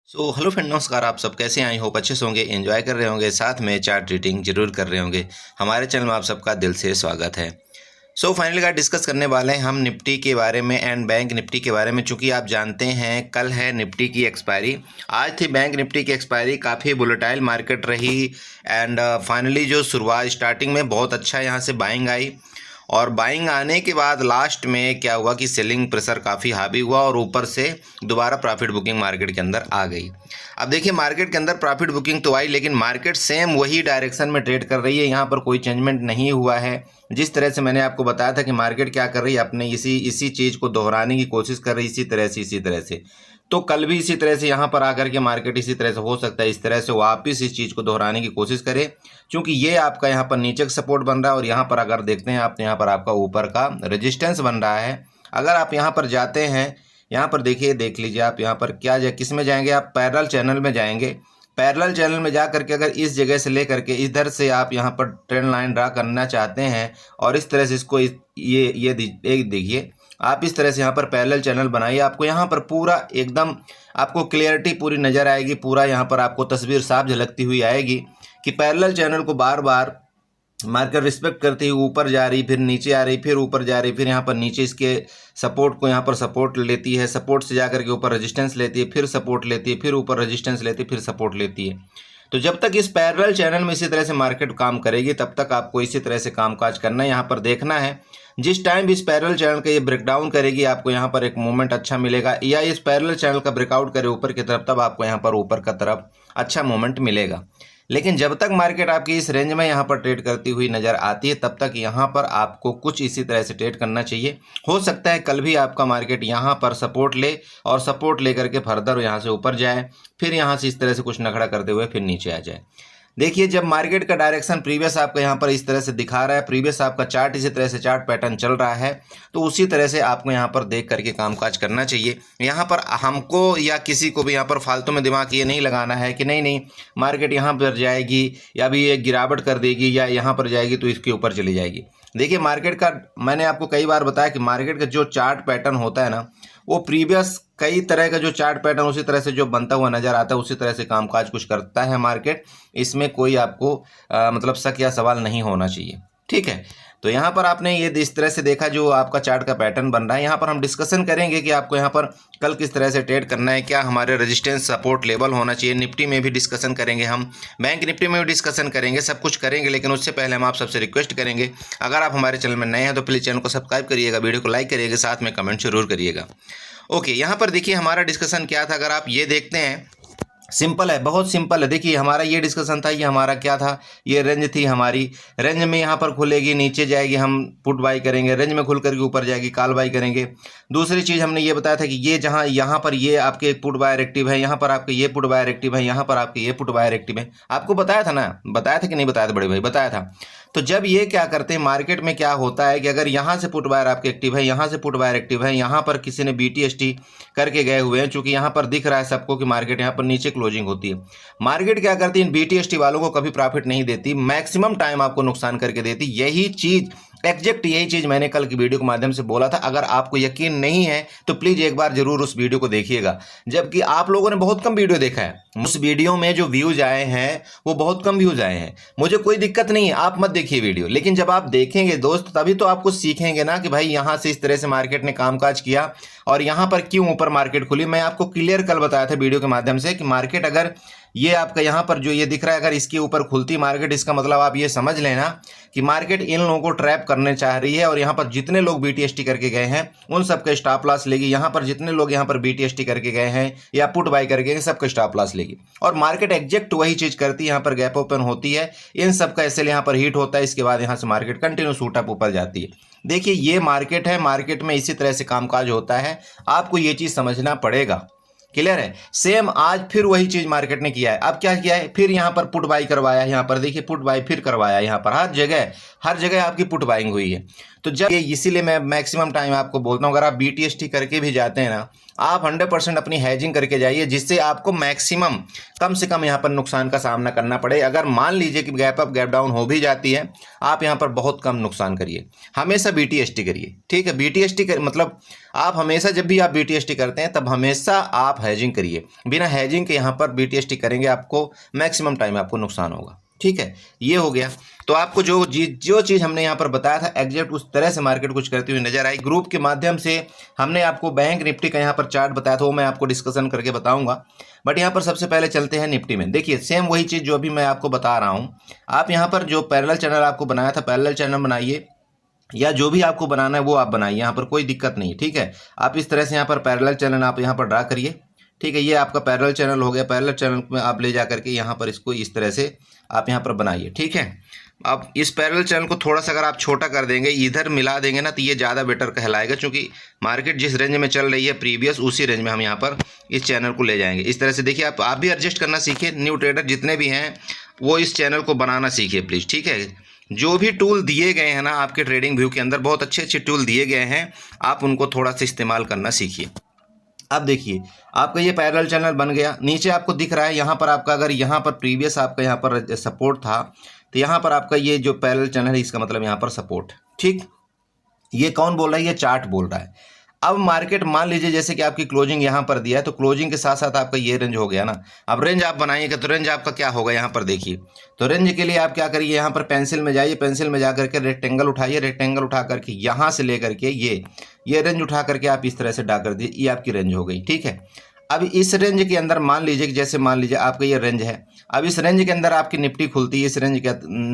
Hello friend, नमस्कार। आप सब कैसे हैं? आई होप अच्छे से होंगे, एंजॉय कर रहे होंगे, साथ में चार्ट रीडिंग जरूर कर रहे होंगे। हमारे चैनल में आप सबका दिल से स्वागत है। फाइनली का डिस्कस करने वाले हैं हम निफ्टी के बारे में एंड बैंक निफ्टी के बारे में। चूंकि आप जानते हैं कल है निफ्टी की एक्सपायरी, आज थी बैंक निफ्टी की एक्सपायरी। काफ़ी वोलेटाइल मार्केट रही एंड फाइनली जो शुरुआत स्टार्टिंग में बहुत अच्छा यहाँ से बाइंग आई और बाइंग आने के बाद लास्ट में क्या हुआ कि सेलिंग प्रेशर काफ़ी हावी हुआ और ऊपर से दोबारा प्रॉफिट बुकिंग मार्केट के अंदर आ गई। अब देखिए, मार्केट के अंदर प्रॉफिट बुकिंग तो आई, लेकिन मार्केट सेम वही डायरेक्शन में ट्रेड कर रही है। यहाँ पर कोई चेंजमेंट नहीं हुआ है। जिस तरह से मैंने आपको बताया था कि मार्केट क्या कर रही है, अपने इसी चीज़ को दोहराने की कोशिश कर रही है, इसी तरह से। तो कल भी इसी तरह से यहाँ पर आकर के मार्केट इसी तरह से हो सकता है इस तरह से वापस इस चीज़ को दोहराने की कोशिश करे, क्योंकि ये आपका यहाँ पर नीचे का सपोर्ट बन रहा है और यहाँ पर अगर देखते हैं आप तो यहाँ पर आपका ऊपर का रेजिस्टेंस बन रहा है। अगर आप यहाँ पर जाते हैं, यहाँ पर देखिए, देख लीजिए आप यहाँ पर क्या किस में जाएंगे, आप पैरेलल चैनल में जाएंगे। पैरेलल चैनल में जा करके अगर इस जगह से ले करके इधर से आप यहाँ पर ट्रेंड लाइन ड्रा करना चाहते हैं और इस तरह से इसको ये देखिए, आप इस तरह से यहाँ पर पैरेलल चैनल बनाइए। आपको यहाँ पर पूरा एकदम आपको क्लियरिटी पूरी नज़र आएगी, पूरा यहाँ पर आपको तस्वीर साफ झलकती हुई आएगी कि पैरेलल चैनल को बार बार मार्केट रिस्पेक्ट करती हुई ऊपर जा रही, फिर नीचे आ रही, फिर ऊपर जा रही, फिर यहाँ पर नीचे इसके सपोर्ट को यहाँ पर सपोर्ट लेती है, सपोर्ट से जाकर के ऊपर रेजिस्टेंस लेती है, फिर सपोर्ट लेती है, फिर ऊपर रेजिस्टेंस लेती है, फिर सपोर्ट लेती है। तो जब तक इस पैरेलल चैनल में इसी तरह से मार्केट काम करेगी तब तक आपको इसी तरह से कामकाज करना है। यहाँ पर देखना है जिस टाइम भी इस पैरेलल चैनल का ये ब्रेकडाउन करेगी आपको यहाँ पर एक मूवमेंट अच्छा मिलेगा, या इस पैरेलल चैनल का ब्रेकआउट करे ऊपर की तरफ, तब आपको यहाँ पर ऊपर का तरफ अच्छा मूवमेंट मिलेगा। लेकिन जब तक मार्केट आपकी इस रेंज में यहाँ पर ट्रेड करती हुई नज़र आती है तब तक यहाँ पर आपको कुछ इसी तरह से ट्रेड करना चाहिए। हो सकता है कल भी आपका मार्केट यहाँ पर सपोर्ट ले और सपोर्ट लेकर के फर्दर यहाँ से ऊपर जाए, फिर यहाँ से इस तरह से कुछ नखड़ा करते हुए फिर नीचे आ जाए। देखिए, जब मार्केट का डायरेक्शन प्रीवियस आपका यहाँ पर इस तरह से दिखा रहा है, प्रीवियस आपका चार्ट इसी तरह से चार्ट पैटर्न चल रहा है, तो उसी तरह से आपको यहाँ पर देख करके कामकाज करना चाहिए। यहाँ पर हमको या किसी को भी यहाँ पर फालतू में दिमाग ये नहीं लगाना है कि नहीं मार्केट यहाँ पर जाएगी या भी ये गिरावट कर देगी या यहाँ पर जाएगी तो इसके ऊपर चली जाएगी। देखिए, मार्केट का मैंने आपको कई बार बताया कि मार्केट का जो चार्ट पैटर्न होता है ना, वो प्रीवियस कई तरह का जो चार्ट पैटर्न उसी तरह से जो बनता हुआ नजर आता है, उसी तरह से कामकाज कुछ करता है मार्केट। इसमें कोई आपको मतलब शक या सवाल नहीं होना चाहिए, ठीक है। तो यहाँ पर आपने ये इस तरह से देखा जो आपका चार्ट का पैटर्न बन रहा है। यहाँ पर हम डिस्कशन करेंगे कि आपको यहाँ पर कल किस तरह से ट्रेड करना है, क्या हमारे रेजिस्टेंस सपोर्ट लेवल होना चाहिए। निफ्टी में भी डिस्कशन करेंगे, हम बैंक निफ्टी में भी डिस्कशन करेंगे, सब कुछ करेंगे। लेकिन उससे पहले हम आप सबसे रिक्वेस्ट करेंगे, अगर आप हमारे चैनल में नए हैं तो प्लीज़ चैनल को सब्सक्राइब करिएगा, वीडियो को लाइक करिएगा, साथ में कमेंट जरूर करिएगा। ओके, यहाँ पर देखिए हमारा डिस्कशन क्या था। अगर आप ये देखते हैं, सिंपल है, बहुत सिंपल है। देखिए, हमारा ये डिस्कशन था, ये हमारा क्या था, ये रेंज थी हमारी। रेंज में यहाँ पर खुलेगी, नीचे जाएगी, हम पुट बाई करेंगे। रेंज में खुल करके ऊपर जाएगी, कॉल बाई करेंगे। दूसरी चीज़ हमने ये बताया था कि ये जहाँ यहाँ पर ये आपके पुट बायर एक्टिव है, यहाँ पर आपके ये पुट बायर एक्टिव है, यहाँ पर आपके ये पुट बायर एक्टिव है। आपको बताया था ना, बताया था कि नहीं बताया था बड़े भाई? बताया था। तो जब ये क्या करते हैं मार्केट में, क्या होता है कि अगर यहाँ से पुट बायर आपके एक्टिव है, यहाँ से पुट बायर एक्टिव है, यहाँ पर किसी ने BTST करके गए हुए हैं, चूंकि यहाँ पर दिख रहा है सबको कि मार्केट यहाँ पर नीचे क्लोजिंग होती है। मार्केट क्या करती है, BTST वालों को कभी प्रॉफिट नहीं देती, मैक्सिमम टाइम आपको नुकसान करके देती। यही चीज़ एग्जैक्ट यही चीज़ मैंने कल की वीडियो के माध्यम से बोला था। अगर आपको यकीन नहीं है तो प्लीज़ एक बार जरूर उस वीडियो को देखिएगा, जबकि आप लोगों ने बहुत कम वीडियो देखा है। उस वीडियो में जो व्यूज आए हैं वो बहुत कम व्यूज आए हैं। मुझे कोई दिक्कत नहीं है, आप मत देखिए वीडियो, लेकिन जब आप देखेंगे दोस्त तभी तो आपको सीखेंगे ना कि भाई यहाँ से इस तरह से मार्केट ने कामकाज किया और यहाँ पर क्यों ऊपर मार्केट खुली। मैं आपको क्लियर कल बताया था वीडियो के माध्यम से कि मार्केट अगर ये आपका यहाँ पर जो ये दिख रहा है, अगर इसके ऊपर खुलती मार्केट, इसका मतलब आप ये समझ लेना कि मार्केट इन लोगों को ट्रैप करने चाह रही है। और यहाँ पर जितने लोग BTST करके गए हैं उन सबका स्टॉप लॉस लेगी। यहाँ पर जितने लोग यहाँ पर BTST करके गए हैं या पुट बाई करके गए, सबका स्टॉप लॉस लेगी। और मार्केट एग्जैक्ट वही चीज़ करती है, यहाँ पर गैप ओपन होती है, इन सबका ऐसे यहाँ पर हिट होता है, इसके बाद यहाँ से मार्केट कंटिन्यू शूट अप ऊपर जाती है। देखिए, ये मार्केट है, मार्केट में इसी तरह से कामकाज होता है, आपको ये चीज़ समझना पड़ेगा। क्लियर है? सेम आज फिर वही चीज मार्केट ने किया है। अब क्या किया है, फिर यहाँ पर पुट बाई करवाया, यहाँ पर देखिए पुट बाई फिर करवाया, यहाँ पर हर जगह आपकी पुट बाइंग हुई है। तो जब ये, इसीलिए मैं मैक्सिमम टाइम आपको बोलता हूँ, अगर आप BTST करके भी जाते हैं ना, आप 100% अपनी हैजिंग करके जाइए, जिससे आपको मैक्सिमम कम से कम यहाँ पर नुकसान का सामना करना पड़े। अगर मान लीजिए कि गैप अप गैप डाउन हो भी जाती है, आप यहाँ पर बहुत कम नुकसान करिए। हमेशा BTST करिए, ठीक है। BTST कर मतलब आप हमेशा जब भी आप BTST करते हैं तब हमेशा आप हैजिंग करिए। बिना हैजिंग के यहाँ पर BTST करेंगे आपको मैक्सिमम टाइम आपको नुकसान होगा, ठीक है। ये हो गया। तो आपको जो चीज़ हमने यहाँ पर बताया था एग्जैक्ट उस तरह से मार्केट कुछ करती हुई नजर आई। ग्रुप के माध्यम से हमने आपको बैंक निफ्टी का यहाँ पर चार्ट बताया था, वो मैं आपको डिस्कशन करके बताऊंगा। बट यहाँ पर सबसे पहले चलते हैं निफ्टी में। देखिए सेम वही चीज़ जो अभी मैं आपको बता रहा हूँ। आप यहाँ पर जो पैरेलल चैनल आपको बनाया था, पैरेलल चैनल बनाइए, या जो भी आपको बनाना है वो आप बनाइए, यहाँ पर कोई दिक्कत नहीं, ठीक है। आप इस तरह से यहाँ पर पैरेलल चैनल आप यहाँ पर ड्रा करिए, ठीक है। ये आपका पैरेलल चैनल हो गया। पैरेलल चैनल में आप ले जा करके यहाँ पर इसको इस तरह से आप यहाँ पर बनाइए, ठीक है। अब इस पैरेलल चैनल को थोड़ा सा अगर आप छोटा कर देंगे, इधर मिला देंगे ना, तो ये ज़्यादा बेटर कहलाएगा, क्योंकि मार्केट जिस रेंज में चल रही है प्रीवियस, उसी रेंज में हम यहाँ पर इस चैनल को ले जाएंगे। इस तरह से देखिए, आप भी एडजस्ट करना सीखिए। न्यू ट्रेडर जितने भी हैं वो इस चैनल को बनाना सीखिए प्लीज़, ठीक है। जो भी टूल दिए गए हैं ना आपके ट्रेडिंग व्यू के अंदर, बहुत अच्छे अच्छे टूल दिए गए हैं, आप उनको थोड़ा सा इस्तेमाल करना सीखिए। अब देखिए आपका ये पैरेलल चैनल बन गया। नीचे आपको दिख रहा है यहाँ पर आपका, अगर यहाँ पर प्रीवियस आपका यहाँ पर सपोर्ट था, तो यहाँ पर आपका ये जो पैरेलल चैनल है इसका मतलब यहाँ पर सपोर्ट, ठीक। ये कौन बोल रहा है? ये चार्ट बोल रहा है। अब मार्केट मान लीजिए जैसे कि आपकी क्लोजिंग यहाँ पर दिया है, तो क्लोजिंग के साथ साथ आपका ये रेंज हो गया ना। अब रेंज आप बनाइएगा तो रेंज आपका क्या होगा यहाँ पर देखिए। तो रेंज के लिए आप क्या करिए, यहाँ पर पेंसिल में जाइए, पेंसिल में जा करके रेक्टेंगल उठाइए, रेक्टेंगल उठा करके यहाँ से लेकर के ये रेंज उठा करके आप इस तरह से ड्रा कर दीजिए। ये आपकी रेंज हो गई, ठीक है। अब इस रेंज के अंदर मान लीजिए कि जैसे मान लीजिए आपका ये रेंज है, अब इस रेंज के अंदर आपकी निफ्टी खुलती है, इस रेंज के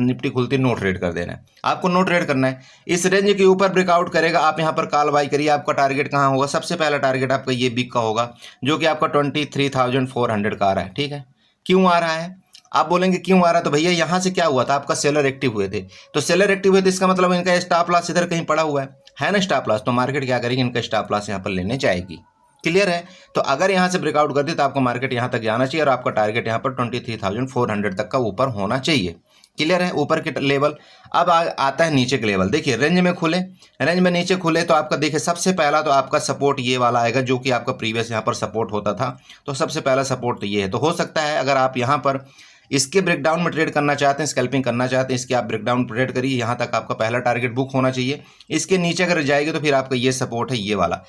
निफ्टी खुलती है, नो ट्रेड कर देना है आपको, नो ट्रेड करना है। इस रेंज के ऊपर ब्रेकआउट करेगा, आप यहाँ पर कॉल बाई करिए। आपका टारगेट कहाँ होगा? सबसे पहला टारगेट आपका ये बिग का होगा, जो कि आपका 23,400 का आ रहा है, ठीक है। क्यों आ रहा है? आप बोलेंगे क्यों आ रहा है, तो भैया यहाँ से क्या हुआ था, आपका सेलर एक्टिव हुए थे, तो सेलर एक्टिव हुए थे, इसका मतलब इनका स्टॉप लॉस इधर कहीं पड़ा हुआ है ना, स्टॉप लॉस। तो मार्केट क्या करेगी, इनका स्टॉप लॉस यहाँ पर लेने जाएगी। क्लियर है? तो अगर यहाँ से ब्रेकआउट कर दी तो आपको मार्केट यहाँ तक जाना चाहिए और आपका टारगेट यहाँ पर 23,400 तक का ऊपर होना चाहिए। क्लियर है? ऊपर के लेवल। अब आता है नीचे के लेवल। देखिए रेंज में खुले, रेंज में नीचे खुले तो आपका देखिए सबसे पहला तो आपका सपोर्ट ये वाला आएगा, जो कि आपका प्रीवियस यहाँ पर सपोर्ट होता था। तो सबसे पहला सपोर्ट तो ये है। तो हो सकता है अगर आप यहाँ पर इसके ब्रेकडाउन में ट्रेड करना चाहते हैं, स्कैल्पिंग करना चाहते हैं, इसके आप ब्रेकडाउन ट्रेड करिए, यहाँ तक आपका पहला टारगेट बुक होना चाहिए। इसके नीचे अगर जाएगी तो फिर आपका ये सपोर्ट है, ये वाला।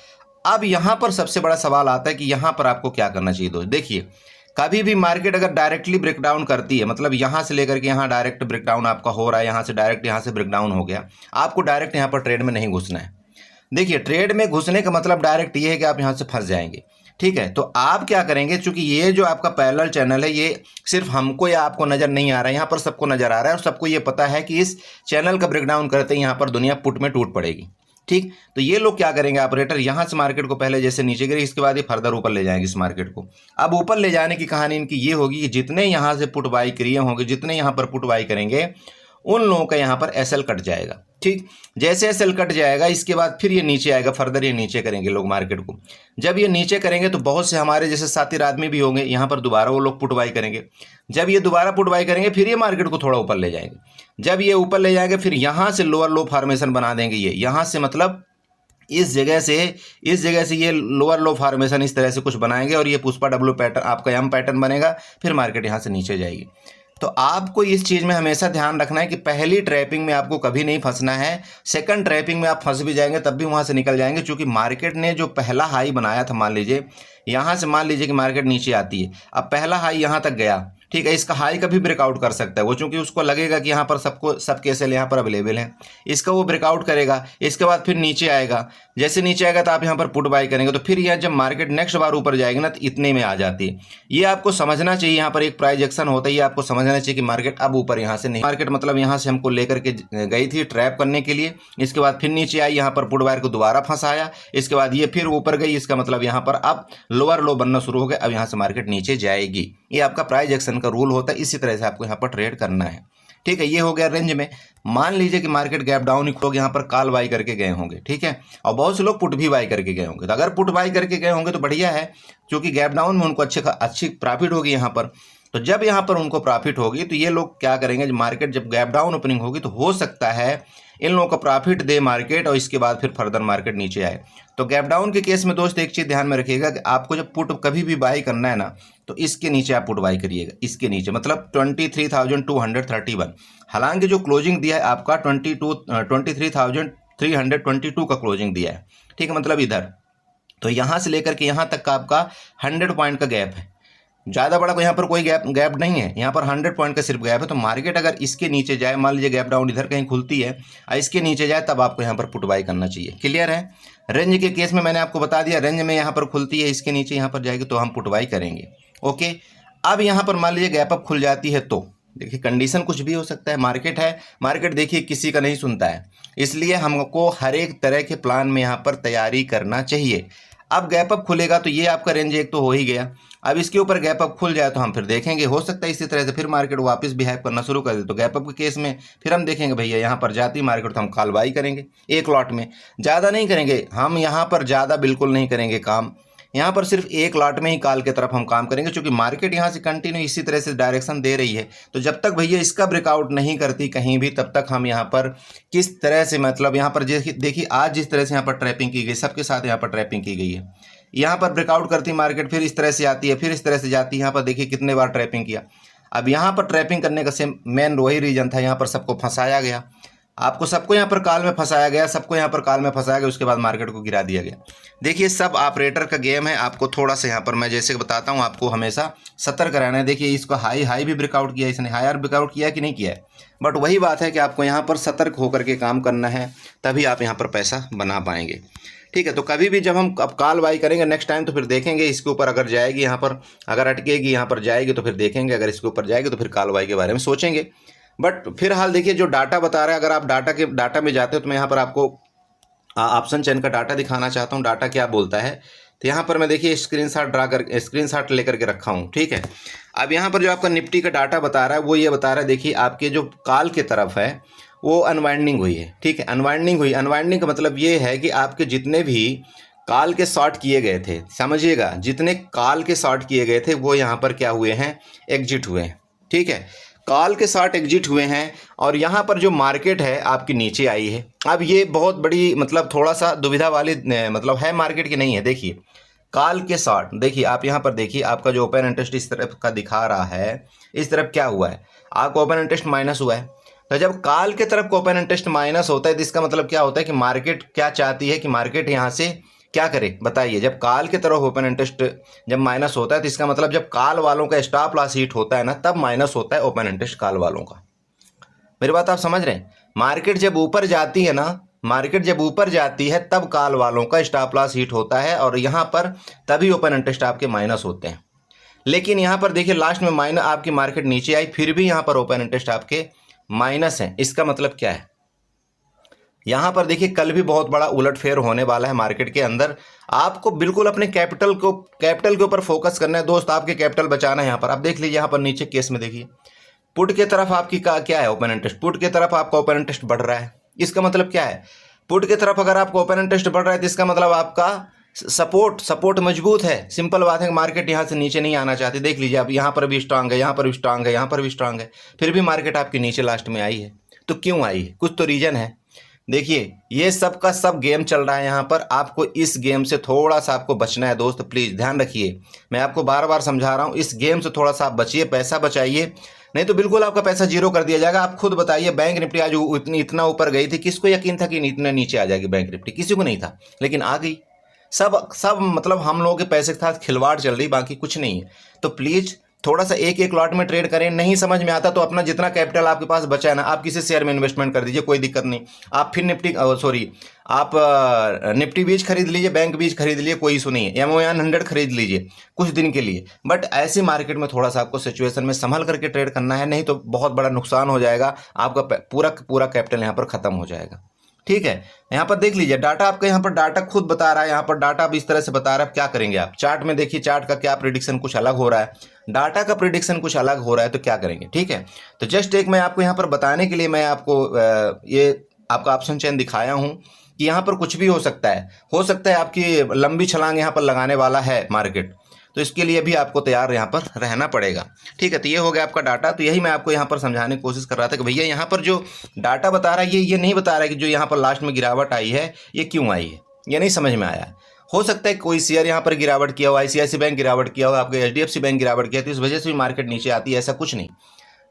अब यहाँ पर सबसे बड़ा सवाल आता है कि यहाँ पर आपको क्या करना चाहिए। दोस्त देखिए, कभी भी मार्केट अगर डायरेक्टली ब्रेकडाउन करती है, मतलब यहाँ से लेकर के यहाँ डायरेक्ट ब्रेकडाउन आपका हो रहा है, यहाँ से डायरेक्ट यहाँ से ब्रेकडाउन हो गया, आपको डायरेक्ट यहाँ पर ट्रेड में नहीं घुसना है। देखिए ट्रेड में घुसने का मतलब डायरेक्ट ये है कि आप यहाँ से फंस जाएंगे, ठीक है। तो आप क्या करेंगे, चूंकि ये जो आपका पैरेलल चैनल है ये सिर्फ हमको या आपको नज़र नहीं आ रहा है, यहाँ पर सबको नज़र आ रहा है और सबको ये पता है कि इस चैनल का ब्रेकडाउन करते ही यहाँ पर दुनिया पुट में टूट पड़ेगी, ठीक। तो ये लोग क्या करेंगे, ऑपरेटर यहाँ से मार्केट को पहले जैसे नीचे गिरे, इसके बाद ये फर्दर ऊपर ले जाएंगे इस मार्केट को। अब ऊपर ले जाने की कहानी इनकी ये होगी कि जितने यहाँ से पुट बाई किए होंगे, जितने यहाँ पर पुट बाई करेंगे, उन लोगों का यहाँ पर एसएल कट जाएगा, ठीक। जैसे एसएल कट जाएगा इसके बाद फिर ये नीचे आएगा, फर्दर ये नीचे करेंगे लोग मार्केट को। जब ये नीचे करेंगे तो बहुत से हमारे जैसे साथी आदमी भी होंगे, यहाँ पर दोबारा वो लोग पुट बाई करेंगे। जब ये दोबारा पुट बाई करेंगे फिर ये मार्केट को थोड़ा ऊपर ले जाएंगे। जब ये ऊपर ले जाएंगे फिर यहाँ से लोअर लो फॉर्मेशन बना देंगे। ये यहाँ से मतलब इस जगह से ये लोअर लो फॉर्मेशन इस तरह से कुछ बनाएंगे और ये पुष्पा डब्ल्यू पैटर्न आपका एम पैटर्न बनेगा, फिर मार्केट यहाँ से नीचे जाएगी। तो आपको इस चीज़ में हमेशा ध्यान रखना है कि पहली ट्रैपिंग में आपको कभी नहीं फंसना है। सेकंड ट्रैपिंग में आप फंस भी जाएंगे तब भी वहाँ से निकल जाएंगे, क्योंकि मार्केट ने जो पहला हाई बनाया था, मान लीजिए यहाँ से मान लीजिए कि मार्केट नीचे आती है, अब पहला हाई यहाँ तक गया, ठीक है। इसका हाई का भी ब्रेकआउट कर सकता है वो, चूंकि उसको लगेगा कि यहाँ पर सब केसेल यहाँ पर अवेलेबल हैं, इसका वो ब्रेकआउट करेगा। इसके बाद फिर नीचे आएगा, जैसे नीचे आएगा तो आप यहाँ पर पुट बाई करेंगे, तो फिर यहाँ जब मार्केट नेक्स्ट बार ऊपर जाएगी ना तो इतने में आ जाती है। ये आपको समझना चाहिए, यहाँ पर एक प्राइस एक्शन होता है, ये आपको समझना चाहिए कि मार्केट अब ऊपर यहाँ से नहीं, मार्केट मतलब यहाँ से हमको लेकर के गई थी ट्रैप करने के लिए, इसके बाद फिर नीचे आई, यहाँ पर पुट बायर को दोबारा फंसाया, इसके बाद ये फिर ऊपर गई, इसका मतलब यहाँ पर अब लोअर लो बनना शुरू हो गया, अब यहाँ से मार्केट नीचे जाएगी। ये आपका प्राइस एक्शन का रूल होता है, इसी तरह से आपको यहाँ पर ट्रेड करना है, ठीक है। ये हो गया रेंज में। मान लीजिए कि मार्केट गैप डाउन, लोग यहाँ पर कॉल बाई करके गए होंगे, ठीक है, और बहुत से लोग पुट भी बाई करके गए होंगे। तो अगर पुट बाई करके गए होंगे तो बढ़िया है, क्योंकि गैप डाउन में उनको अच्छी प्रॉफिट होगी यहाँ पर। तो जब यहाँ पर उनको प्रॉफिट होगी तो ये लोग क्या करेंगे, मार्केट जब गैप डाउन ओपनिंग होगी तो हो सकता है इन लोगों का प्रॉफिट दे मार्केट और इसके बाद फिर फर्दर मार्केट नीचे आए। तो गैप डाउन के केस में दोस्त एक चीज़ ध्यान में रखिएगा कि आपको जब पुट कभी भी बाई करना है ना, तो इसके नीचे आप पुट बाई करिएगा, इसके नीचे मतलब 23,231। हालांकि जो क्लोजिंग दिया है आपका 23,322 का क्लोजिंग दिया है, ठीक है, मतलब इधर। तो यहाँ से लेकर के यहाँ तक का आपका 100 पॉइंट का गैप है, ज़्यादा बड़ा यहाँ पर कोई गैप नहीं है, यहाँ पर 100 पॉइंट का सिर्फ गैप है। तो मार्केट अगर इसके नीचे जाए, मान लीजिए गैप डाउन इधर कहीं खुलती है और इसके नीचे जाए, तब आपको यहाँ पर पुट बाई करना चाहिए। क्लियर है? रेंज के केस में मैंने आपको बता दिया, रेंज में यहाँ पर खुलती है, इसके नीचे यहाँ पर जाएगी तो हम पुट बाई करेंगे। ओके, अब यहाँ पर मान लीजिए गैप अप खुल जाती है तो देखिए कंडीशन कुछ भी हो सकता है, मार्केट है, मार्केट देखिए किसी का नहीं सुनता है, इसलिए हमको हर एक तरह के प्लान में यहाँ पर तैयारी करना चाहिए। अब गैप अप खुलेगा तो ये आपका रेंज एक तो हो ही गया, अब इसके ऊपर गैप अप खुल जाए तो हम फिर देखेंगे, हो सकता है इसी तरह से फिर मार्केट वापस बिहेव करना शुरू कर दे। तो गैप अप के केस में फिर हम देखेंगे भैया यहाँ पर जाती मार्केट तो हम कॉल बाई करेंगे एक लॉट में, ज़्यादा नहीं करेंगे हम यहाँ पर, ज़्यादा बिल्कुल नहीं करेंगे काम, यहाँ पर सिर्फ एक लॉट में ही कॉल की तरफ हम काम करेंगे, क्योंकि मार्केट यहाँ से कंटिन्यू इसी तरह से डायरेक्शन दे रही है। तो जब तक भैया इसका ब्रेकआउट नहीं करती कहीं भी, तब तक हम यहाँ पर किस तरह से, मतलब यहाँ पर देखिए आज जिस तरह से यहाँ पर ट्रैपिंग की गई, सबके साथ यहाँ पर ट्रैपिंग की गई है, यहाँ पर ब्रेकआउट करती मार्केट, फिर इस तरह से आती है, फिर इस तरह से जाती है, यहाँ पर देखिए कितने बार ट्रैपिंग किया। अब यहाँ पर ट्रैपिंग करने का सेम मेन वही रीजन था, यहाँ पर सबको फंसाया गया, आपको सबको यहाँ पर कॉल में फंसाया गया, सबको यहाँ पर कॉल में फंसाया गया, उसके बाद मार्केट को गिरा दिया गया। देखिए सब ऑपरेटर का गेम है, आपको थोड़ा सा यहाँ पर मैं जैसे बताता हूँ आपको हमेशा सतर्क रहना है। देखिए इसको हाई भी ब्रेकआउट किया, इसने हायर ब्रेकआउट किया कि नहीं किया है, बट वही बात है कि आपको यहाँ पर सतर्क होकर के काम करना है, तभी आप यहाँ पर पैसा बना पाएंगे। ठीक है, तो कभी भी जब हम अब कॉल बाई करेंगे नेक्स्ट टाइम तो फिर देखेंगे इसके ऊपर अगर जाएगी, यहाँ पर अगर अटकेगी, यहाँ पर जाएगी तो फिर देखेंगे, अगर इसके ऊपर जाएगी तो फिर कॉल बाई के बारे में सोचेंगे। बट फिलहाल देखिए जो डाटा बता रहा है, अगर आप डाटा में जाते हो तो मैं यहाँ पर आपको ऑप्शन चेन का डाटा दिखाना चाहता हूँ। डाटा क्या बोलता है, तो यहाँ पर मैं देखिए स्क्रीनशॉट लेकर के रखा हूँ। ठीक है, अब यहाँ पर जो आपका निफ्टी का डाटा बता रहा है वो ये बता रहा है, देखिए आपके जो कॉल की तरफ है वो अनवाइंडिंग हुई है। ठीक है, अनवाइंडिंग हुई, अनवाइंडिंग का मतलब ये है कि आपके जितने भी कॉल के शॉर्ट किए गए थे, समझिएगा जितने कॉल के शॉर्ट किए गए थे वो यहाँ पर क्या हुए हैं, एग्जिट हुए हैं। ठीक है, कॉल के शॉर्ट एग्जिट हुए हैं और यहाँ पर जो मार्केट है आपकी नीचे आई है। अब ये बहुत बड़ी मतलब थोड़ा सा दुविधा वाली मतलब है मार्केट की नहीं है। देखिए कॉल के शॉर्ट, देखिए आप यहाँ पर देखिए आपका जो ओपन इंटरेस्ट इस तरफ का दिखा रहा है, इस तरफ क्या हुआ है, आपका ओपन इंटरेस्ट माइनस हुआ है। तो जब कॉल के तरफ ओपन इंटरेस्ट माइनस होता है तो इसका मतलब क्या होता है कि मार्केट क्या चाहती है कि मार्केट यहाँ से क्या करे, बताइए। जब कॉल की तरफ ओपन इंटरेस्ट जब माइनस होता है तो इसका मतलब जब कॉल वालों का स्टॉप लॉस हिट होता है ना, तब माइनस होता है ओपन इंटरेस्ट कॉल वालों का। मेरी बात आप समझ रहे हैं? मार्केट जब ऊपर जाती है ना, मार्केट जब ऊपर जाती है तब कॉल वालों का स्टॉप लॉस हिट होता है और यहाँ पर तभी ओपन इंटरेस्ट आपके माइनस होते हैं। लेकिन यहाँ पर देखिए लास्ट में माइनस आपकी मार्केट नीचे आई, फिर भी यहाँ पर ओपन इंटरेस्ट आपके माइनस है। इसका मतलब क्या है, यहाँ पर देखिए कल भी बहुत बड़ा उलटफेर होने वाला है मार्केट के अंदर। आपको बिल्कुल अपने कैपिटल के ऊपर फोकस करना है दोस्त, आपके कैपिटल बचाना है। यहाँ पर आप देख लीजिए, यहाँ पर नीचे केस में देखिए पुट के तरफ आपकी क्या है, ओपन इंटरेस्ट, पुट के तरफ आपका ओपन इंटरेस्ट बढ़ रहा है। इसका मतलब क्या है, पुट के तरफ अगर आपका ओपन इंटरेस्ट बढ़ रहा है तो इसका मतलब आपका सपोर्ट मजबूत है। सिंपल बात है, मार्केट यहाँ से नीचे नहीं आना चाहती। देख लीजिए आप, यहाँ पर भी स्ट्रांग है, यहाँ पर भी स्ट्रांग है, यहाँ पर भी स्ट्रांग है, फिर भी मार्केट आपके नीचे लास्ट में आई है। तो क्यों आई है, कुछ तो रीजन है। देखिए ये सब का सब गेम चल रहा है यहाँ पर, आपको इस गेम से थोड़ा सा आपको बचना है दोस्त, प्लीज़ ध्यान रखिए। मैं आपको बार बार समझा रहा हूँ, इस गेम से थोड़ा सा आप बचिए, पैसा बचाइए, नहीं तो बिल्कुल आपका पैसा जीरो कर दिया जाएगा। आप खुद बताइए, बैंक निफ्टी आज इतना ऊपर गई थी, किसको यकीन था कि इतना नीचे आ जाएगी बैंक निफ्टी, किसी को नहीं था, लेकिन आ गई। सब मतलब हम लोगों के पैसे के साथ खिलवाड़ चल रही, बाकी कुछ नहीं है। तो प्लीज़ थोड़ा सा एक लॉट में ट्रेड करें। नहीं समझ में आता तो अपना जितना कैपिटल आपके पास बचा है ना, आप किसी शेयर में इन्वेस्टमेंट कर दीजिए, कोई दिक्कत नहीं। आप फिर निफ्टी बीज खरीद लीजिए, बैंक बीज खरीद लीजिए, कोई इशू नहीं है। MON 100 खरीद लीजिए कुछ दिन के लिए, बट ऐसी मार्केट में थोड़ा सा आपको सिचुएशन में संभल करके ट्रेड करना है, नहीं तो बहुत बड़ा नुकसान हो जाएगा, आपका पूरा कैपिटल यहाँ पर ख़त्म हो जाएगा। ठीक है, यहाँ पर देख लीजिए डाटा, आपका यहाँ पर डाटा खुद बता रहा है, यहाँ पर डाटा अब इस तरह से बता रहा है। क्या करेंगे आप, चार्ट में देखिए, चार्ट का क्या प्रिडिक्शन कुछ अलग हो रहा है, डाटा का प्रिडिक्शन कुछ अलग हो रहा है, तो क्या करेंगे। ठीक है, तो जस्ट एक मैं आपको यहाँ पर बताने के लिए मैं आपको ये आपका ऑप्शन चेन दिखाया हूँ कि यहाँ पर कुछ भी हो सकता है। आपकी लंबी छलांग यहाँ पर लगाने वाला है मार्केट, तो इसके लिए भी आपको तैयार यहाँ पर रहना पड़ेगा। ठीक है, तो ये हो गया आपका डाटा। तो यही मैं आपको यहाँ पर समझाने की कोशिश कर रहा था कि भैया यहाँ पर जो डाटा बता रहा है ये नहीं बता रहा है कि जो यहाँ पर लास्ट में गिरावट आई है ये क्यों आई है, ये नहीं समझ में आया। हो सकता है कोई शेयर यहाँ पर गिरावट किया हो, ICICI बैंक गिरावट किया हो, आपके HDFC बैंक गिरावट किया, तो इस वजह से भी मार्केट नीचे आती है, ऐसा कुछ नहीं।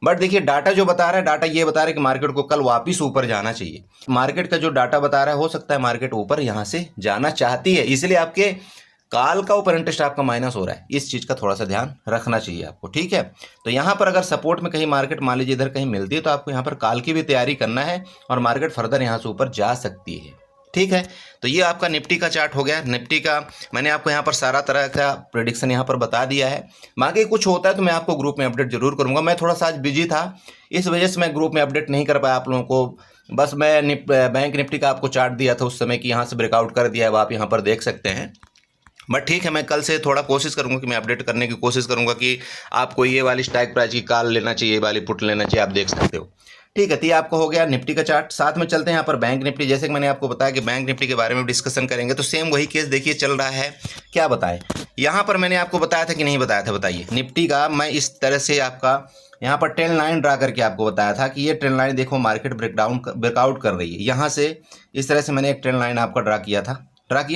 बट देखिए डाटा जो बता रहा है, डाटा ये बता रहा है कि मार्केट को कल वापस ऊपर जाना चाहिए। मार्केट का जो डाटा बता रहा है, हो सकता है मार्केट ऊपर यहाँ से जाना चाहती है, इसलिए आपके काल का ऊपर इंटरेस्ट आपका माइनस हो रहा है। इस चीज़ का थोड़ा सा ध्यान रखना चाहिए आपको। ठीक है, तो यहाँ पर अगर सपोर्ट में कहीं मार्केट मान लीजिए इधर कहीं मिलती है तो आपको यहाँ पर काल की भी तैयारी करना है और मार्केट फर्दर यहाँ से ऊपर जा सकती है। ठीक है, तो ये आपका निफ्टी का चार्ट हो गया। निफ्टी का मैंने आपको यहाँ पर सारा तरह का प्रेडिक्शन यहाँ पर बता दिया है। बाकी कुछ होता है तो मैं आपको ग्रुप में अपडेट जरूर करूँगा। मैं थोड़ा सा आज बिजी था, इस वजह से मैं ग्रुप में अपडेट नहीं कर पाया आप लोगों को। बस मैं बैंक निफ्टी का आपको चार्ट दिया था उस समय कि यहाँ से ब्रेकआउट कर दिया है, आप यहाँ पर देख सकते हैं। बट ठीक है, मैं कल से थोड़ा कोशिश करूंगा कि मैं अपडेट करने की कोशिश करूंगा कि आपको ये वाली स्ट्राइक प्राइस की कॉल लेना चाहिए, ये वाली पुट लेना चाहिए, आप देख सकते हो। ठीक है, तो ये आपको हो गया निफ्टी का चार्ट। साथ में चलते हैं यहाँ पर बैंक निफ्टी। जैसे कि मैंने आपको बताया कि बैंक निफ्टी के बारे में डिस्कशन करेंगे, तो सेम वही केस देखिए चल रहा है। क्या बताएं, यहाँ पर मैंने आपको बताया था कि नहीं बताया था, बताइए। निफ्टी का मैं इस तरह से आपका यहाँ पर ट्रेंड लाइन ड्रा करके आपको बताया था कि ये ट्रेंड लाइन देखो मार्केट ब्रेकआउट कर रही है। यहाँ से इस तरह से मैंने एक ट्रेंड लाइन आपका ड्रा किया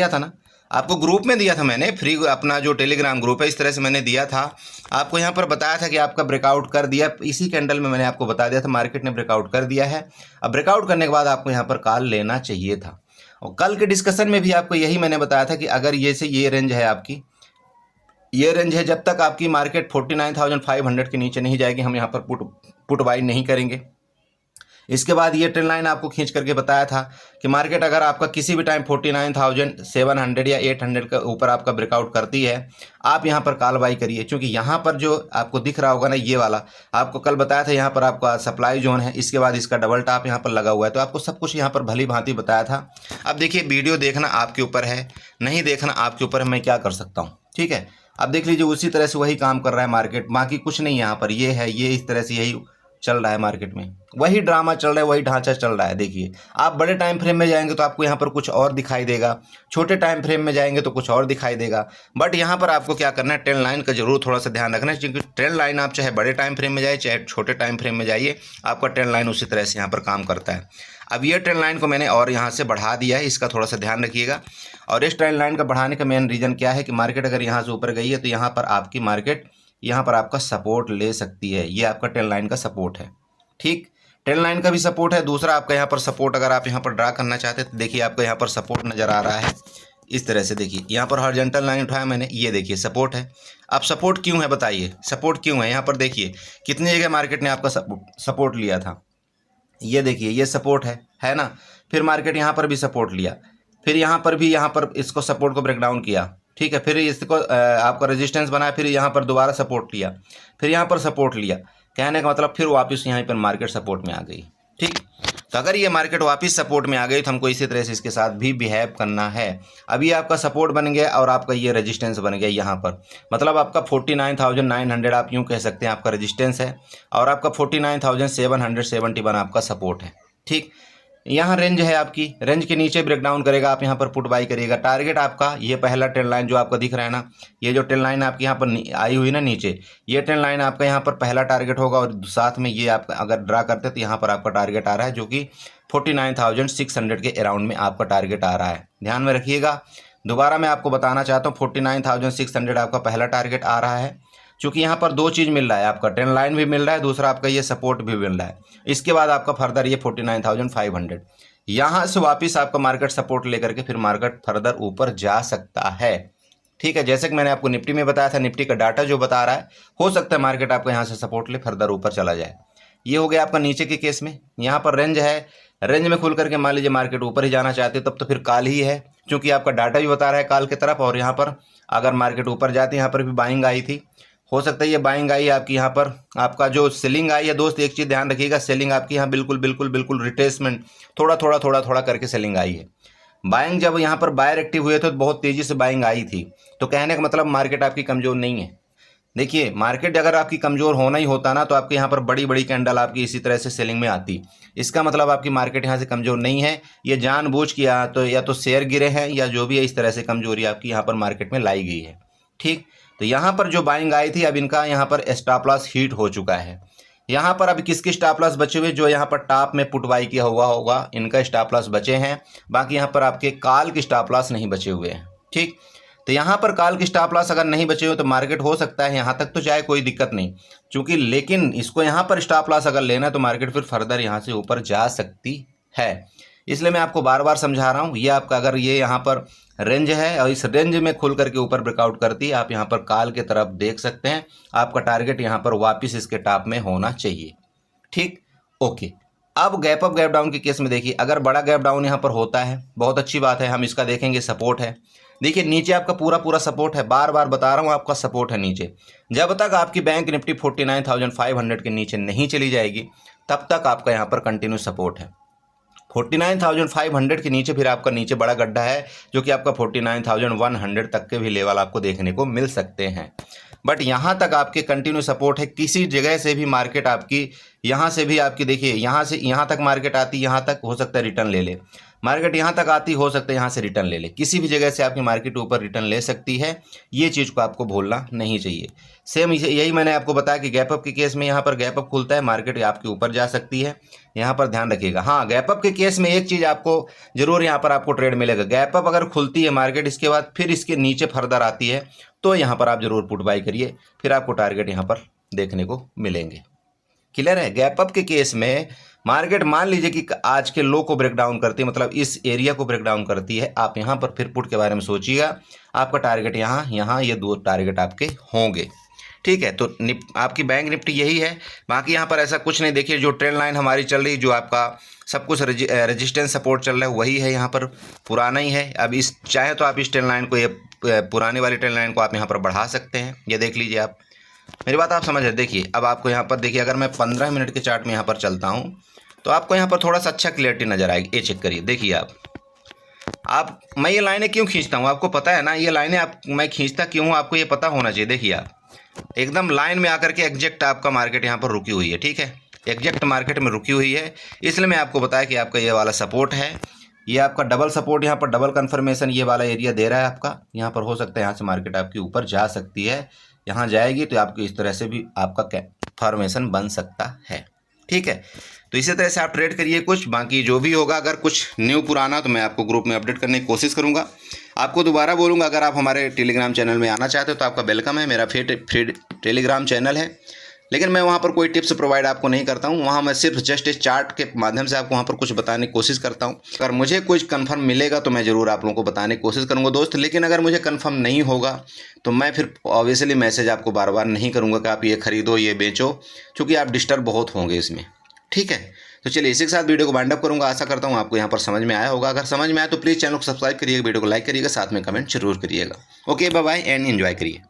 था ना, आपको ग्रुप में दिया था मैंने, फ्री अपना जो टेलीग्राम ग्रुप है इस तरह से मैंने दिया था आपको। यहाँ पर बताया था कि आपका ब्रेकआउट कर दिया, इसी कैंडल में मैंने आपको बता दिया था मार्केट ने ब्रेकआउट कर दिया है। अब ब्रेकआउट करने के बाद आपको यहाँ पर कॉल लेना चाहिए था। और कल के डिस्कशन में भी आपको यही मैंने बताया था कि अगर ये रेंज है आपकी, ये रेंज है, जब तक आपकी मार्केट 49,500 के नीचे नहीं जाएगी हम यहाँ पर पुट बाई नहीं करेंगे। इसके बाद ये ट्रेंड लाइन आपको खींच करके बताया था कि मार्केट अगर आपका किसी भी टाइम 49,700 या 800 के ऊपर आपका ब्रेकआउट करती है, आप यहाँ पर कॉल बाई करिए। क्योंकि यहाँ पर जो आपको दिख रहा होगा ना, ये वाला आपको कल बताया था, यहाँ पर आपका सप्लाई जोन है, इसके बाद इसका डबल टॉप यहाँ पर लगा हुआ है। तो आपको सब कुछ यहाँ पर भली भांति बताया था। अब देखिए वीडियो देखना आपके ऊपर है, नहीं देखना आपके ऊपर है, मैं क्या कर सकता हूँ। ठीक है, अब देख लीजिए उसी तरह से वही काम कर रहा है मार्केट, बाकी कुछ नहीं। यहाँ पर ये है, ये इस तरह से यही चल रहा है मार्केट में, वही ड्रामा चल रहा है, वही ढांचा चल रहा है। देखिए आप बड़े टाइम फ्रेम में जाएंगे तो आपको यहाँ पर कुछ और दिखाई देगा, छोटे टाइम फ्रेम में जाएंगे तो कुछ और दिखाई देगा। बट यहाँ पर आपको क्या करना है, ट्रेंड लाइन का जरूर थोड़ा सा ध्यान रखना है। क्योंकि ट्रेंड लाइन आप चाहे बड़े टाइम फ्रेम में जाए चाहे छोटे टाइम फ्रेम में जाइए, आपका ट्रेंड लाइन उसी तरह से यहाँ पर काम करता है। अब ये ट्रेंड लाइन को मैंने और यहाँ से बढ़ा दिया है, इसका थोड़ा सा ध्यान रखिएगा। और इस ट्रेंड लाइन का बढ़ाने का मेन रीज़न क्या है कि मार्केट अगर यहाँ से ऊपर गई है तो यहाँ पर आपकी मार्केट यहाँ पर आपका सपोर्ट ले सकती है। ये आपका ट्रेंड लाइन का सपोर्ट है। ठीक, ट्रेंड लाइन का भी सपोर्ट है। दूसरा आपका यहाँ पर सपोर्ट अगर आप यहाँ पर ड्रा करना चाहते हैं तो देखिए आपको यहाँ पर सपोर्ट नज़र आ रहा है इस तरह से। देखिए यहाँ पर हॉरिजॉन्टल लाइन उठाया मैंने, ये देखिए सपोर्ट है। अब सपोर्ट क्यों है बताइए, सपोर्ट क्यों है? यहाँ पर देखिए कितनी जगह मार्केट ने आपका सपोर्ट लिया था। ये देखिए ये सपोर्ट है ना। फिर मार्केट यहाँ पर भी सपोर्ट लिया, फिर यहाँ पर भी यहाँ पर इसको सपोर्ट को ब्रेक डाउन किया। ठीक है, फिर इसको आपका रेजिस्टेंस बनाया, फिर यहाँ पर दोबारा सपोर्ट लिया, फिर यहाँ पर सपोर्ट लिया। कहने का मतलब फिर वापस यहाँ पर मार्केट सपोर्ट में आ गई। ठीक, तो अगर ये मार्केट वापस सपोर्ट में आ गई तो हमको इसी तरह से इसके साथ भी बिहेव करना है। अभी आपका सपोर्ट बन गया और आपका ये रेजिस्टेंस बन गया यहाँ पर, मतलब आपका 49,900 आप यूँ कह सकते हैं आपका रेजिस्टेंस है और आपका 49,771 आपका सपोर्ट है। ठीक, यहाँ रेंज है आपकी, रेंज के नीचे ब्रेकडाउन करेगा, आप यहाँ पर पुट बाई करिएगा। टारगेट आपका ये पहला ट्रेंड लाइन जो आपको दिख रहा है ना, ये जो ट्रेंड लाइन आपकी यहाँ पर आई हुई ना नीचे, ये ट्रेंड लाइन आपका यहाँ पर पहला टारगेट होगा। और साथ में ये आप अगर ड्रा करते तो यहाँ पर आपका टारगेट आ रहा है जो कि 49,600 के अराउंड में आपका टारगेट आ रहा है। ध्यान में रखिएगा, दोबारा मैं आपको बताना चाहता हूँ 49,600 आपका पहला टारगेट आ रहा है। क्योंकि यहाँ पर दो चीज़ मिल रहा है, आपका ट्रेंड लाइन भी मिल रहा है, दूसरा आपका ये सपोर्ट भी मिल रहा है। इसके बाद आपका फर्दर ये 49,500 यहाँ से वापस आपका मार्केट सपोर्ट लेकर के फिर मार्केट फर्दर ऊपर जा सकता है। ठीक है, जैसे कि मैंने आपको निफ्टी में बताया था, निफ्टी का डाटा जो बता रहा है, हो सकता है मार्केट आपको यहाँ से सपोर्ट ले फर्दर ऊपर चला जाए। ये हो गया आपका नीचे के केस में। यहाँ पर रेंज है, रेंज में खुल करके मान लीजिए मार्केट ऊपर ही जाना चाहते हो तब तो फिर कॉल ही है, क्योंकि आपका डाटा भी बता रहा है कॉल की तरफ। और यहाँ पर अगर मार्केट ऊपर जाती है, यहाँ पर भी बाइंग आई थी, हो सकता है ये बाइंग आई आपकी, यहाँ पर आपका जो सेलिंग आई है दोस्त, एक चीज़ ध्यान रखिएगा, सेलिंग आपकी यहाँ बिल्कुल रिट्रेसमेंट थोड़ा करके सेलिंग आई है। बाइंग जब यहाँ पर बायर एक्टिव हुए थे तो बहुत तेज़ी से बाइंग आई थी, तो कहने का मतलब मार्केट आपकी कमज़ोर नहीं है। देखिए मार्केट अगर आपकी कमज़ोर होना ही होता ना तो आपके यहाँ पर बड़ी कैंडल आपकी इसी तरह से सेलिंग में आती। इसका मतलब आपकी मार्केट यहाँ से कमज़ोर नहीं है, ये जानबूझ के या तो शेयर गिरे हैं या जो भी है, इस तरह से कमज़ोरी आपकी यहाँ पर मार्केट में लाई गई है। ठीक, तो यहाँ पर जो बाइंग आई थी, अब इनका यहाँ पर स्टॉप लॉस हिट हो चुका है। यहाँ पर अब किसके स्टॉप लॉस बचे हुए, जो यहाँ पर टॉप में पुट बाई किया हुआ होगा इनका स्टॉप लॉस बचे हैं। बाकी यहाँ पर आपके कॉल के स्टॉप लॉस नहीं बचे हुए हैं। ठीक, तो यहाँ पर कॉल की स्टॉप लॉस अगर नहीं बचे हो तो मार्केट हो सकता है यहाँ तक तो जाए, कोई दिक्कत नहीं, चूँकि लेकिन इसको यहाँ पर स्टॉप लॉस अगर लेना है तो मार्केट फिर फर्दर यहाँ से ऊपर जा सकती है। इसलिए मैं आपको बार बार समझा रहा हूँ, ये आपका अगर ये यहाँ पर रेंज है और इस रेंज में खुल करके ऊपर ब्रेकआउट करती है, आप यहाँ पर कॉल की तरफ देख सकते हैं। आपका टारगेट यहाँ पर वापस इसके टॉप में होना चाहिए। ठीक, ओके। अब गैप अप गैप डाउन के केस में देखिए, अगर बड़ा गैप डाउन यहाँ पर होता है बहुत अच्छी बात है, हम इसका देखेंगे सपोर्ट है। देखिए नीचे आपका पूरा सपोर्ट है, बार बार बता रहा हूँ आपका सपोर्ट है नीचे। जब तक आपकी बैंक निफ्टी 49,500 के नीचे नहीं चली जाएगी तब तक आपका यहाँ पर कंटिन्यू सपोर्ट है। 49,500 के नीचे फिर आपका नीचे बड़ा गड्ढा है, जो कि आपका 49,100 तक के भी लेवल आपको देखने को मिल सकते हैं। बट यहाँ तक आपके कंटिन्यू सपोर्ट है। किसी जगह से भी मार्केट आपकी यहाँ से भी आपकी देखिए यहाँ से यहाँ तक मार्केट आती, यहाँ तक हो सकता है रिटर्न ले ले, मार्केट यहाँ तक आती हो सकता है यहाँ से रिटर्न ले ले, किसी भी जगह से आपकी मार्केट ऊपर रिटर्न ले सकती है। ये चीज़ को आपको भूलना नहीं चाहिए। सेम यही मैंने आपको बताया कि गैप अप के केस में यहाँ पर गैप अप खुलता है, मार्केट आपके ऊपर जा सकती है, यहाँ पर ध्यान रखिएगा। हाँ, गैप अप के केस में एक चीज़ आपको जरूर यहाँ पर आपको ट्रेड मिलेगा, गैप अप अगर खुलती है मार्केट इसके बाद फिर इसके नीचे फर्दर आती है तो यहाँ पर आप जरूर पुट बाई करिए, फिर आपको टारगेट यहाँ पर देखने को मिलेंगे। क्लियर है। गैप अप के केस में मार्केट मान लीजिए कि आज के लो को ब्रेक डाउन करती है, मतलब इस एरिया को ब्रेक डाउन करती है, आप यहाँ पर फिर पुट के बारे में सोचिएगा। आपका टारगेट यहाँ ये दो टारगेट आपके होंगे। ठीक है, तो आपकी बैंक निफ्टी यही है। बाकी यहाँ पर ऐसा कुछ नहीं। देखिए जो ट्रेंड लाइन हमारी चल रही, जो आपका सब कुछ रेजिस्टेंस सपोर्ट चल रहा है वही है, यहाँ पर पुराना ही है। अब इस चाहे तो आप इस ट्रेंड लाइन को, ये पुराने वाली ट्रेंड लाइन को आप यहाँ पर बढ़ा सकते हैं। ये देख लीजिए आप, मेरी बात आप समझ रहे। देखिए अब आपको यहाँ पर देखिए, अगर मैं 15 मिनट के चार्ट में यहाँ पर चलता हूँ तो आपको यहाँ पर थोड़ा सा अच्छा क्लियरिटी नज़र आएगी। ये चेक करिए, देखिए आप मैं ये लाइनें क्यों खींचता हूँ आपको पता है ना, ये लाइनें मैं खींचता क्यों हूँ आपको ये पता होना चाहिए। देखिए आप एकदम लाइन में आकर के एग्जैक्ट आपका मार्केट यहाँ पर रुकी हुई है। ठीक है, एग्जैक्ट मार्केट में रुकी हुई है, इसलिए मैं आपको बताया कि आपका ये वाला सपोर्ट है, ये आपका डबल सपोर्ट, यहाँ पर डबल कन्फर्मेशन ये वाला एरिया दे रहा है आपका। यहाँ पर हो सकता है यहाँ से मार्केट आपकी ऊपर जा सकती है, यहाँ जाएगी तो आपको इस तरह से भी आपका फॉर्मेशन बन सकता है। ठीक है, तो इसी तरह से आप ट्रेड करिए कुछ। बाकी जो भी होगा, अगर कुछ न्यू पुराना तो मैं आपको ग्रुप में अपडेट करने की कोशिश करूँगा। आपको दोबारा बोलूँगा, अगर आप हमारे टेलीग्राम चैनल में आना चाहते हो तो आपका वेलकम है। मेरा फ्री टेलीग्राम चैनल है, लेकिन मैं वहाँ पर कोई टिप्स प्रोवाइड आपको नहीं करता हूँ। वहाँ मैं सिर्फ जस्ट इस चार्ट के माध्यम से आपको वहाँ पर कुछ बताने की कोशिश करता हूँ। अगर मुझे कुछ कंफर्म मिलेगा तो मैं ज़रूर आप लोगों को बताने की कोशिश करूँगा दोस्त, लेकिन अगर मुझे कंफर्म नहीं होगा तो मैं फिर ऑब्वियसली मैसेज आपको बार बार नहीं करूँगा कि आप ये खरीदो ये बेचो, क्योंकि आप डिस्टर्ब बहुत होंगे इसमें। ठीक है, तो चलिए इसी के साथ वीडियो को वाइंड अप करूँगा। आशा करता हूँ आपको यहाँ पर समझ में आया होगा। अगर समझ में आया तो प्लीज़ चैनल को सब्सक्राइब करिएगा, वीडियो को लाइक करिएगा, साथ में कमेंट जरूर करिएगा। Okay, bye bye and enjoy करिए।